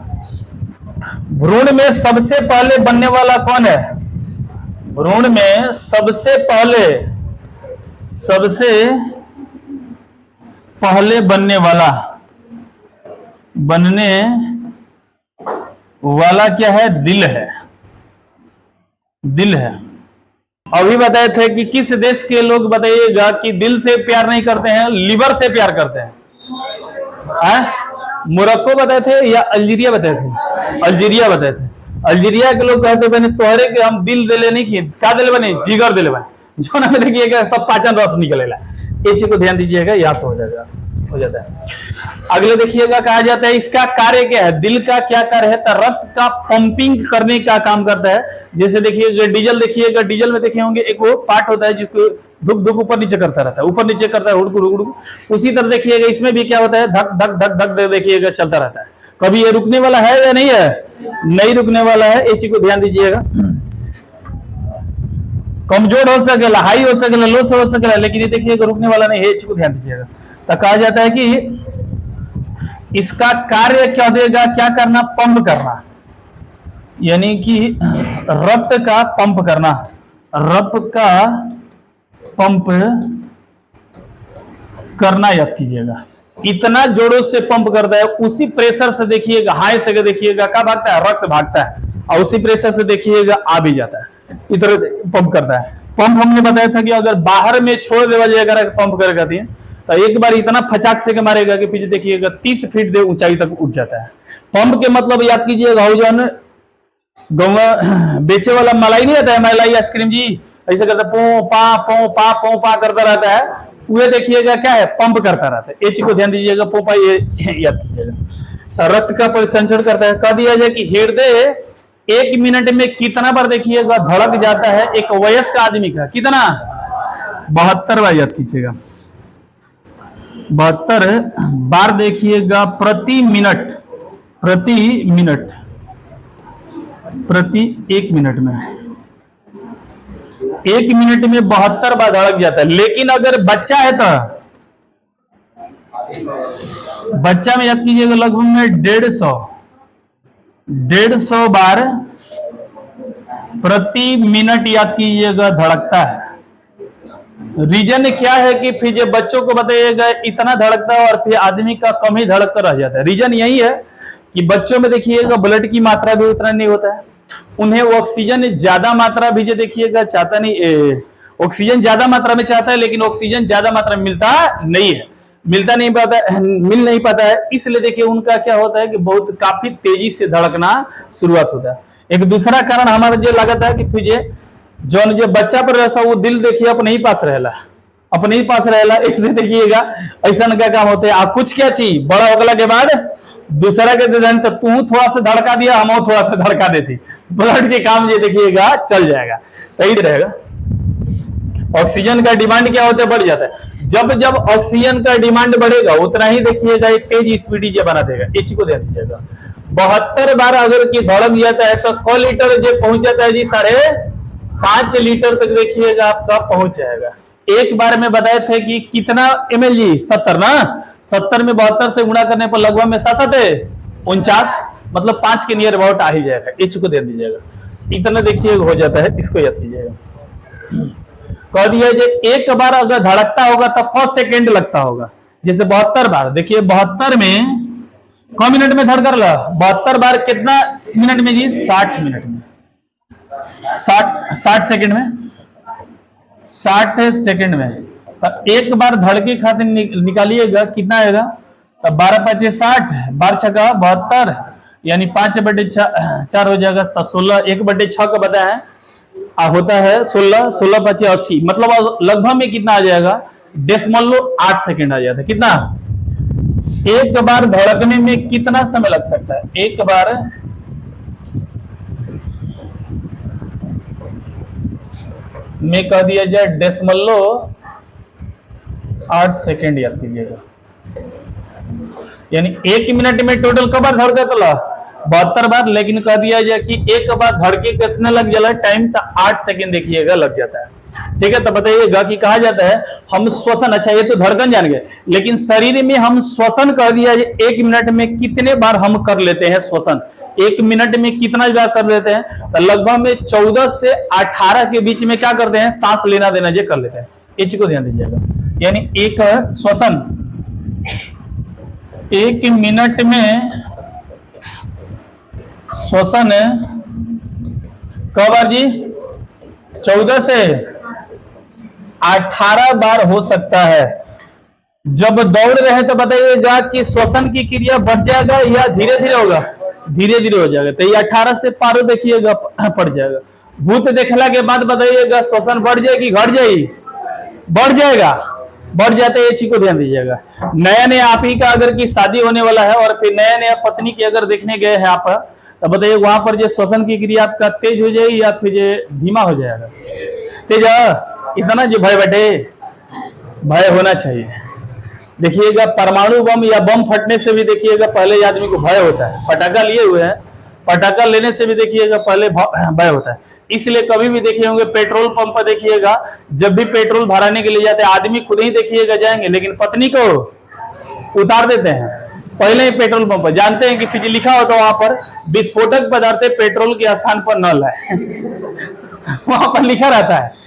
भ्रूण में सबसे पहले बनने वाला कौन है? भ्रूण में सबसे पहले बनने वाला क्या है? दिल है, दिल है। अभी बताए थे कि किस देश के लोग बताइएगा कि दिल से प्यार नहीं करते हैं, लिवर से प्यार करते हैं? मोरक्को बताए थे या अल्जीरिया बताए थे? अल्जीरिया बताए थे। अल्जीरिया के लोग कहते बने तोहरे के हम दिल दिले नहीं किए, क्या दिले बने? जिगर दिले बने, जो ना देखिएगा सब पाचन रस निकलेगा। ये चीज को ध्यान दीजिएगा, यहाँ से हो जाता है। अगले देखिएगा कहा जाता है इसका कार्य क्या है? दिल का क्या कार्य है? तो रक्त का पंपिंग करने का काम करता है। जैसे देखिएगा डीजल, देखिएगा डीजल में देखे होंगे एक वो पार्ट होता है जिसको धुक धुक ऊपर नीचे करता रहता है, ऊपर नीचे करता है, हुड़कुड़ हुड़कुड़। उसी तरह देखिएगा इसमें भी क्या होता है? धक धक धक धक देखिएगा चलता रहता है। कभी ये रुकने वाला है या नहीं है? नहीं रुकने वाला है, ये चीज को ध्यान दीजिएगा। कमजोर हो सकेला, हाई हो सकेला, लो से हो सकेला, लेकिन ये देखिएगा रुकने वाला नहीं है, ये चीज को ध्यान दीजिएगा। तो कहा जाता है कि इसका कार्य क्या देगा? क्या करना? पंप करना, यानी कि रक्त का पंप करना, रक्त का पंप करना याद कीजिएगा। इतना जोरों से पंप करता है, उसी प्रेशर से देखिएगा हाई से देखिएगा क्या भागता है? रक्त भागता है, और उसी प्रेशर से देखिएगा आ भी जाता है, इधर पंप करता है। पंप हमने बताया था कि अगर बाहर में छोड़ देवा जाए अगर पंप कर करती है तो एक बार इतना फचाक से के मारेगा कि फिर देखिएगा 30 फीट दे ऊंचाई तक उठ जाता है। पंप के मतलब याद कीजिएगा, हो जो गौवा बेचे वाला मलाई नहीं रहता है, मलाई आइसक्रीम जी, ऐसे करता पो पा करता रहता है, वो देखिएगा क्या है? पंप करता रहता है। ये चीज को ध्यान दीजिएगा, पोपा ये याद कीजिएगा। रक्त का परिसंचरण करता है। कह दिया जाए कि हृदय 1 मिनट में कितना बार देखिएगा धड़क जाता है? एक वयस्क आदमी का कितना? 72 बार याद कीजिएगा, 72 बार देखिएगा प्रति मिनट, प्रति 1 मिनट में, 1 मिनट में 72 बार धड़क जाता है। लेकिन अगर बच्चा है तो बच्चा में याद कीजिएगा लगभग में 150 बार प्रति मिनट याद कीजिएगा धड़कता है। रीजन क्या है कि फिर जो बच्चों को बताइएगा इतना धड़कता है और फिर आदमी का कम ही धड़क कर रह जाता है। रीजन यही है कि बच्चों में देखिएगा ब्लड की मात्रा भी उतना नहीं होता है, उन्हें ऑक्सीजन ज्यादा मात्रा भी जो देखिएगा चाहता नहीं, ऑक्सीजन ज्यादा मात्रा में चाहता है लेकिन ऑक्सीजन ज्यादा मात्रा में मिलता नहीं है, मिल नहीं पाता है। इसलिए देखिए उनका क्या होता है कि बहुत काफी तेजी से धड़कना शुरुआत होता है। एक दूसरा कारण हमारा जो लगता है कि फिर जो बच्चा पर रहता वो दिल देखिए अपने ही पास रहेला, एक से देखिएगा ऐसा क्या काम होते हैं। आप कुछ क्या चाहिए बड़ा होगला के बाद दूसरा के दे तो तू थोड़ा सा धड़का दिया, हम थोड़ा सा धड़का देती, ब्लड के काम ये देखिएगा चल जाएगा, सही रहेगा। ऑक्सीजन का डिमांड क्या होता है? बढ़ जाता है। जब जब ऑक्सीजन का डिमांड बढ़ेगा उतना ही देखिएगा एक तेज स्पीड ये बना देगा। इस चीज को ध्यान दीजिएगा। 72 बार अगर की धड़क जाता है तो क लीटर जो पहुंच जाता है जी 5.5 लीटर तक देखिएगा आपका पहुंच जाएगा। एक बार में बताए थे कि कितना ml जी? 70 ना, 70 में 72 से गुणा करने पर लगभग में 49, मतलब 5 के नियर अबाउट आ ही जाएगा। इस चीज को ध्यान दीजिएगा। इतना देखिएगा हो जाता है, इसको याद कीजिएगा। कह दिया एक बार अगर धड़कता होगा तो 1 सेकेंड लगता होगा। जैसे 72 बार देखिए, 72 में क मिनट में धड़कर ला 72 बार कितना मिनट में जी? 60 मिनट में, 60 सेकंड में, 60 सेकंड में। तो एक बार धड़के खातिर निकालिएगा कितना आएगा? तो 12×5 = 60, 12×6 = 72, यानी 5/4 हो जाएगा। तो 16, 1/6 का बताया है होता है 16, 16×5 = 80, मतलब लगभग में कितना आ जाएगा? 8 सेकंड आ जाता है। कितना? एक बार धड़कने में कितना समय लग सकता है? एक बार में कह दिया जाए 0.8 8 सेकेंड याद कीजिएगा। यानी 1 मिनट में टोटल कब बार धड़का चला 72 बार, लेकिन कह दिया जाए कि एक बार धड़के कितने लग जाला टाइम, तो 8 सेकेंड देखिएगा लग जाता है। ठीक है, तो बताइएगा कि कहा जाता है हम श्वसन, अच्छा ये तो धड़कन जान गए, लेकिन शरीर में हम श्वसन कह दिया जाए 1 मिनट में कितने बार हम कर लेते हैं श्वसन, 1 मिनट में कितना बार कर लेते हैं, तो लगभग में 14 से 18 के बीच में क्या करते हैं, सांस लेना देना जो कर लेते हैं। इस चीज को ध्यान दीजिएगा। यानी एक श्वसन 1 मिनट में श्वसन कब बार जी 14 से 18 बार हो सकता है। जब दौड़ रहे तो बताइएगा कि श्वसन की क्रिया बढ़ जाएगा या धीरे धीरे होगा, धीरे धीरे हो जाएगा, तो ये 18 से पारो देखिएगा पड़ जाएगा। भूत देखला के बाद बताइएगा श्वसन बढ़ जाएगी घट जाएगी, बढ़ जाएगा, बढ़ जाता है, ये चीज को ध्यान दीजिएगा। नया नया आप ही का अगर की शादी होने वाला है और फिर नया नया पत्नी की अगर देखने गए हैं आप, तो बताइए वहां पर जो श्वसन की क्रिया आपका तेज हो जाएगी या फिर धीमा हो जाएगा, तेज इतना जो भय बैठे, भय होना चाहिए। देखिएगा परमाणु बम या बम फटने से भी देखिएगा पहले आदमी को भय होता है, पटाखा लिए हुए हैं, पटाखा लेने से भी देखिएगा पहले भय होता है। इसलिए कभी भी देखिए होंगे पेट्रोल पंप पर देखिएगा, जब भी पेट्रोल भराने के लिए जाते हैं आदमी खुद ही देखिएगा जाएंगे, लेकिन पत्नी को उतार देते हैं पहले ही पेट्रोल पंप पर, जानते हैं कि फिर लिखा होता है वहां पर विस्फोटक पदार्थ पेट्रोल के स्थान पर न लाए वहां पर लिखा रहता है।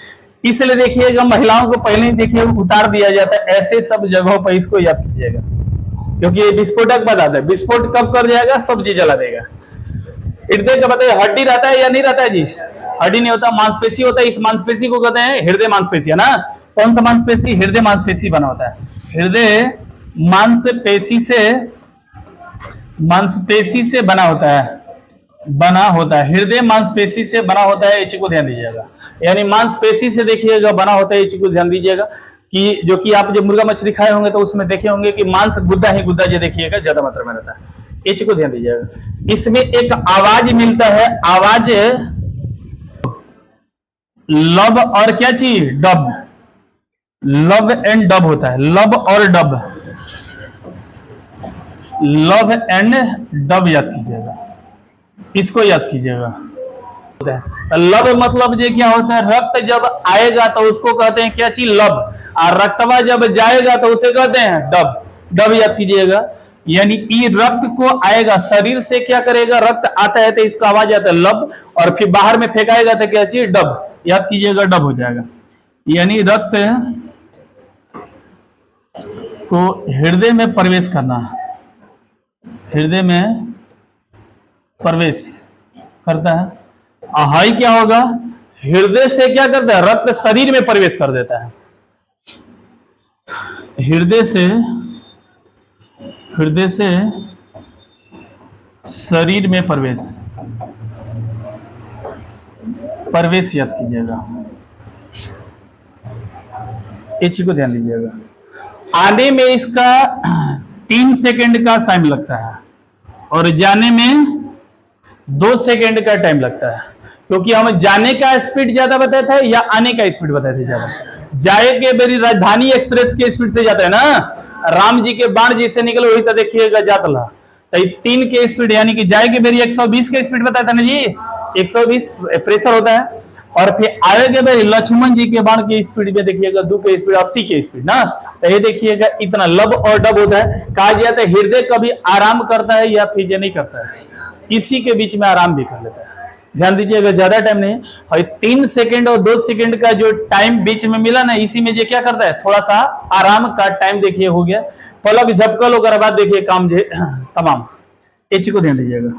इसलिए देखिएगा महिलाओं को पहले ही देखिए उतार दिया जाता है। ऐसे सब जगहों पर इसको याद कीजिएगा, क्योंकि ये विस्फोटक पदार्थ है, विस्फोट कब कर जाएगा, सब्जी जला देगा। हृदय का बताइए हड्डी रहता है या नहीं रहता है जी, हड्डी नहीं होता, मांसपेशी होता है। इस मांसपेशी को कहते हैं हृदय मांसपेशी, है ना। कौन सा मांसपेशी, हृदय मांसपेशी बना होता है। हृदय मांसपेशी से बना होता है, हृदय मांसपेशी से बना होता है, इस चीज को ध्यान दीजिएगा। यानी मांसपेशी से देखिएगा बना होता है, इस चीज को ध्यान दीजिएगा। कि जो कि आप जब मुर्गा मछली खाए होंगे तो उसमें देखे होंगे कि मांस गुद्दा ही गुद्दा जो देखिएगा ज्यादा मात्रा में रहता है, इस चीज को ध्यान दीजिएगा। इसमें एक आवाज मिलता है, आवाज लब और क्या चीज, डब, लव एंड डब होता है, लब और डब, लव एंड डब याद कीजिएगा, इसको याद कीजिएगा। लब मतलब ये क्या होता है, रक्त जब आएगा तो उसको कहते हैं क्या चीज, लब, और रक्तवा जब जाएगा तो उसे कहते हैं डब, डब याद कीजिएगा। यानी ये रक्त को आएगा, शरीर से क्या करेगा, रक्त आता है तो इसका आवाज आता है लब, और फिर बाहर में फेंकाएगा तो क्या चीज, डब याद कीजिएगा, डब हो जाएगा। यानी रक्त को हृदय में प्रवेश करना, हृदय में प्रवेश करता है। हाई क्या होगा, हृदय से क्या करता है, रक्त शरीर में प्रवेश कर देता है, हृदय से शरीर में प्रवेश याद कीजिएगा, इस चीज को ध्यान दीजिएगा। आने में इसका 3 सेकंड का टाइम लगता है और जाने में 2 सेकंड का टाइम लगता है, क्योंकि हम जाने का स्पीड ज्यादा बताए थे या आने का स्पीड बताए थे ज्यादा। जाए के मेरी राजधानी एक्सप्रेस के स्पीड से जाता है ना, राम जी के बाण जी से निकले वही तो देखिएगा जातला, तो 3 के स्पीड, यानी कि जाए के मेरी 120 के स्पीड बताया था ना जी, 120 प्रेशर होता है। और फिर आगे के मेरी लक्ष्मण जी के बाण की स्पीड में देखिएगा 2 के स्पीड, 80 के स्पीड ना, तो ये देखिएगा इतना लब और डब होता है। कहा जाता है हृदय कभी आराम करता है या फिर नहीं करता है, इसी के बीच में आराम भी कर लेता है। ध्यान दीजिएगा, ज्यादा टाइम नहीं, और 3 सेकंड और 2 सेकंड का जो टाइम बीच में मिला ना, इसी में ये क्या करता है, थोड़ा सा आराम का टाइम देखिए हो गया, पलक झपकल होकर बाद देखिए काम तमाम, इस चीज को ध्यान दीजिएगा।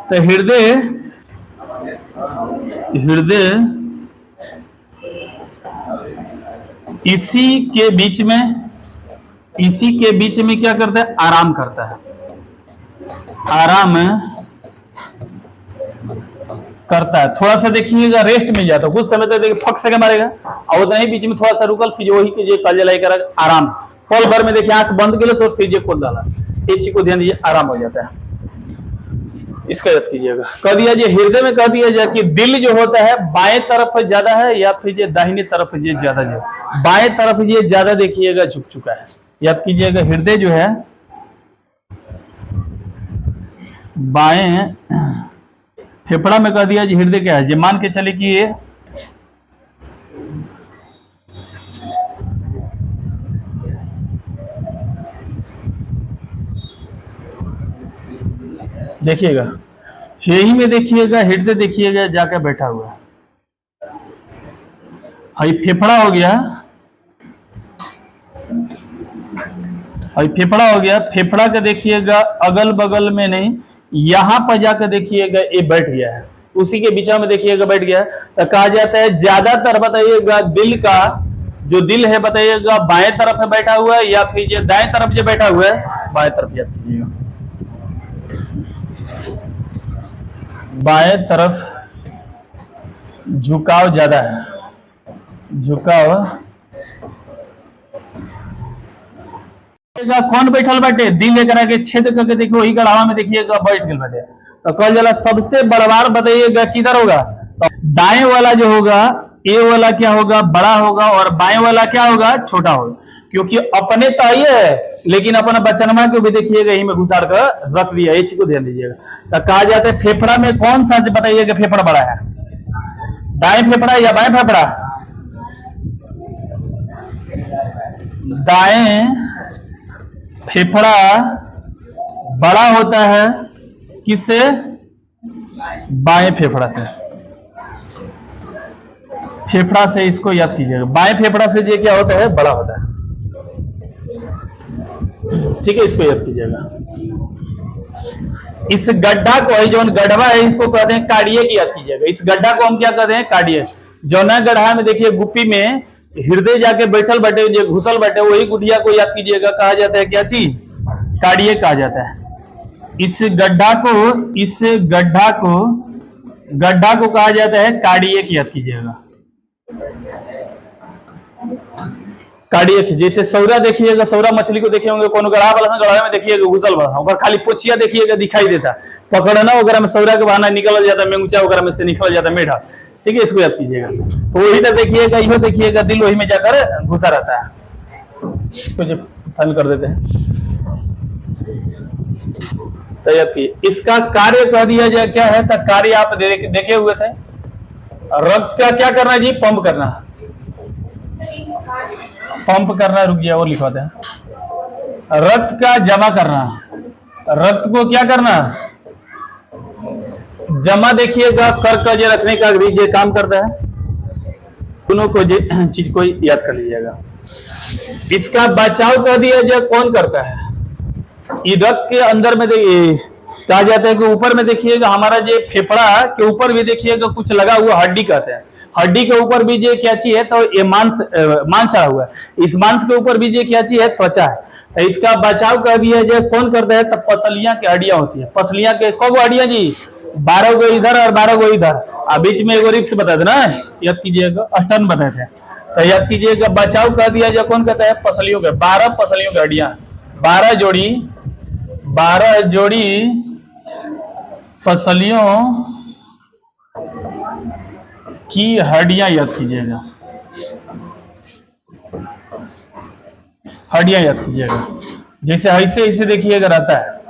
तो हृदय इसी के बीच में क्या करता है, आराम करता है, आराम करता है। थोड़ा सा देखिएगा रेस्ट मिल जाता है, कुछ समय तक देखिए फक से मारेगा, और उतना ही बीच में थोड़ा सा रुकल, फिर वही के कल जलाई कर आराम, पल भर में देखिए आंख बंद के लिए फिर खोल डाला, इस चीज को ध्यान दीजिए, आराम हो जाता है। इसका याद कीजिएगा। कह दिया जे हृदय में कह दिया जाए कि दिल जो होता है बाएं तरफ ज्यादा है या फिर ये दाहिने तरफ ये ज्यादा, जो बाएं तरफ ये ज्यादा देखिएगा झुक चुका है। याद कीजिएगा हृदय जो है बाएं, फेफड़ा में कह दिया जी हृदय क्या है, जे मान के चले कि ये देखिएगा यही में देखिएगा हृदय देखिएगा जाकर बैठा हुआ है, हाई फेफड़ा हो गया, हाई फेफड़ा हो गया, फेफड़ा का देखिएगा अगल बगल में नहीं, यहां पर जाकर देखिएगा ये बैठ गया है, उसी के बीच में देखिएगा बैठ गया। तो कहा जाता है ज्यादातर बताइएगा दिल का जो दिल है बताइएगा बाएं तरफ है बैठा हुआ है या फिर ये दाएं तरफ जो बैठा हुआ है, बाएं तरफ। याद कीजिएगा बाएं तरफ झुकाव ज्यादा है, झुकाव। कौन बैठल बैठे, दिल लेकर के छेद करके देखिए वही गढ़ावा में देखिएगा बैठ गए बैठे। तो कल जला सबसे बड़वार बताइएगा किधर होगा, तो दाएं वाला जो होगा ए वाला क्या होगा, बड़ा होगा, और बाएं वाला क्या होगा, छोटा होगा। क्योंकि अपने तो ये है लेकिन अपना बचनमा को भी देखिएगा यही में घुसार कर रख दिया, ये चीज को ध्यान दीजिएगा। तो कहा जाता है फेफड़ा में कौन सा बताइएगा फेफड़ा बड़ा है, दाएं फेफड़ा या बाएं फेफड़ा, दाएं फेफड़ा बड़ा होता है किससे, बाएं फेफड़ा से, फेफड़ा से। इसको याद कीजिएगा बाएं फेफड़ा से ये क्या होता है, बड़ा होता है, ठीक है, इसको याद कीजिएगा। इस गड्ढा को जो गढ़वा है इसको कहते हैं कार्डियक की, याद कीजिएगा। इस गड्ढा को हम क्या कहते हैं, कार्डियक। जो ना गड्ढा में देखिए गुप्पी में हृदय जाके बैठल बैठे जो घुसल बैठे वही गुड़िया को याद कीजिएगा कहा जाता है क्या चीज, कार्डियक कहा जाता है। इस गड्ढा को कहा जाता है कार्डियक, याद कीजिएगा कार्डियक। जैसे सौरा देखिएगा, सौरा मछली को देखे होंगे कोनो गढ़ा वाला गढ़ा में देखिएगा घुसल वाला ओकर खाली पोछिया देखिएगा दिखाई देता, पकड़ना वगैरह में सौरा के बहाना निकल जाता, मेंगुचा वगैरह में से निकल जाता मेढा, ठीक है, इसको याद कीजिएगा। तो वही तो देखिएगा इहो देखिएगा दिल वही में जाकर घुसा रहता है, कुछ फाइनल कर देते हैं। तो याद कीजिए इसका कार्य कह दिया जाए क्या है, तो कार्य आप देखे हुए थे, रक्त का क्या करना जी, पंप करना, पंप करना, रुक गया वो लिखवाते हैं, रक्त का जमा करना, रक्त को क्या करना, जमा देखिएगा कर कजे रखने का भी ये काम करता है, दोनों को चीज को याद कर लीजिएगा। इसका बचाव कर दिया जाए कौन करता है, ये रक्त के अंदर में देखिए कहा जाता है कि ऊपर में देखिएगा हमारा जो फेफड़ा के ऊपर भी देखिएगा कुछ लगा हुआ हड्डी कहते हैं, हड्डी के ऊपर भी जो क्या चीज है, तो ये मांस चढ़ा हुआ है, इस मांस के ऊपर भी जो क्या चीज है, त्वचा है। तो इसका बचाव कर दिया जाए कौन करता है, तो पसलियां की हड्डियां होती है, पसलियां के कब हड्डियां जी, 12 गो इधर और 12 गो इधर, बीच में एगो रिप्स बता देना, याद कीजिएगा, अस्टर्न बताए थे। तो याद कीजिएगा बचाव कर दिया जाए कौन कहता है, पसलियों के, 12 पसलियों की हड्डियां, 12 जोड़ी फसलियों की हड्डियां, याद कीजिएगा, हड्डियां याद कीजिएगा। जैसे ऐसे ऐसे देखिएगा रहता है,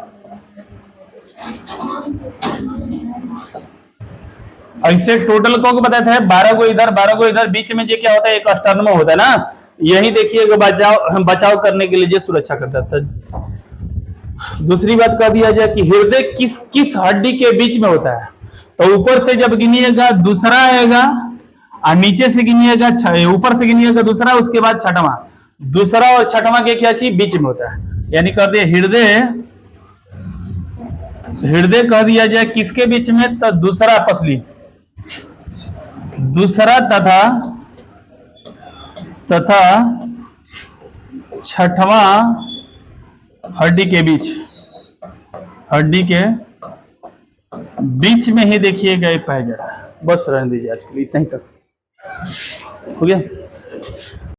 ऐसे टोटल को बताते हैं 12 को इधर 12 को इधर, बीच में ये क्या होता है, एक अस्टर्नम होता है ना, यही देखिएगा बचाव करने के लिए ये सुरक्षा करता था। दूसरी बात कह दिया जाए कि हृदय किस किस हड्डी के बीच में होता है, तो ऊपर से जब गिनिएगा दूसरा आएगा और नीचे से गिनिएगा, ऊपर से गिनिएगा दूसरा, उसके बाद छठवां, दूसरा और छठवां के क्या चीज बीच में होता है, यानी कर दिया हृदय कह दिया जाए किसके बीच में, तो दूसरा पसली, दूसरा तथा छठवां हड्डी के बीच में ही देखिएगा ये पाया जा रहा है। बस रहने दीजिए आज के लिए इतना ही तक हो गया।